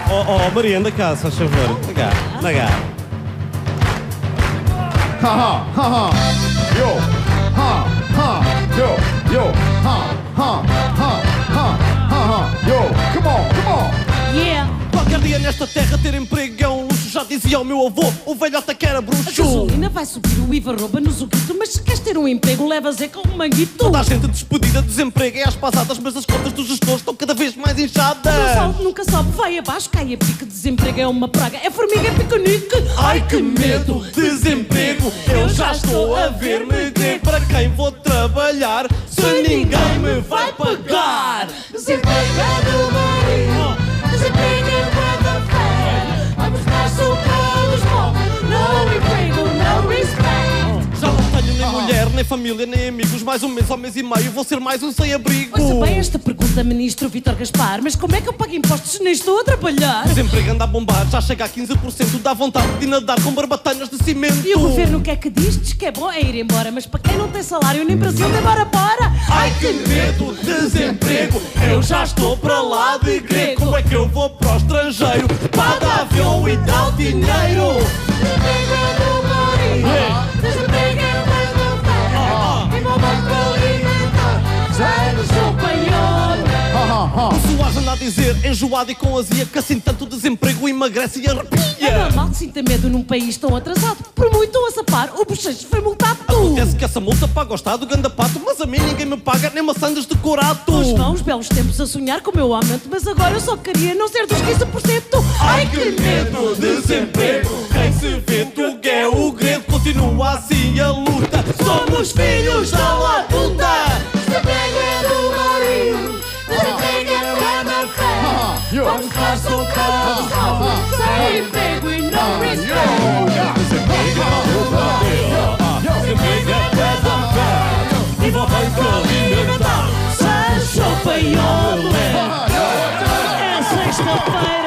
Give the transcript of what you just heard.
Oh, Maria, anda cá, se faz favor. Anda cá, anda cá. Ha ha ha ha. Yo. Ha ha. Yo. Yo. Ha ha ha ha ha. Yo. Come on, come on. Yeah. Qualquer dia nesta terra ter emprego é um luxo. Já dizia o meu avô, o velhota que era A bruxo. gasolina vai subir, o IVA rouba-nos o guito. Mas se queres ter um emprego, levas é com um manguito. Toda a gente despedida, desemprego é às passadas. Mas as contas dos gestores estão cada vez mais inchadas. Não sobe, nunca sobe, vai abaixo, cai a pique. Desemprego é uma praga, é formiga, é piquenique. Ai que medo, desemprego. Eu já estou a ver-me grego. Para quem vou trabalhar se ninguém me vai pagar? Desempregado Maria, desempregado fé. Vamos dar socorros, no emprego, no respeito. Já não tenho nem mulher, nem família, nem amigos. Mais um mês ou mês e meio vou ser mais um sem-abrigo. Ouça bem esta pergunta, ministro Vítor Gaspar. Mas como é que eu pago impostos se nem estou a trabalhar? O desemprego anda a bombar, já chega a 15%. Dá vontade de nadar com barbatanas de cimento. E o governo o que é que diz? Diz que é bom é ir embora. Mas para quem não tem salário nem Brasil, demora para. Ai que medo, desemprego. Eu já estou para lá de grego. Como é que eu vou para o estrangeiro? Paga avião e dá o dinheiro. Desempregado Maria, desempregado fé. E vou mais para alimentar, sai do seu panholo. O Soares anda a dizer, enjoado e com azia, que assim tanto desemprego emagrece e É arrepia. normal que sinta medo num país tão atrasado. Por muito a sapar, o bochecho foi multado. Acontece que essa multa paga ao Estado, ganda pato. Mas a mim ninguém me paga, nem maçãs de corato. Hoje vão os belos tempos a sonhar com o meu aumento. Mas agora eu só queria não ser dos 15%. Ai que medo, desemprego. Quem se vê tu que é o grego. Continua assim a luta. Somos filhos da labuta. Desempregado Maria, desempregado fé. Vamos para socorros, sem emprego e não respeito. E vou bem para alimentar. Sancho Paiole. É sexta-feira.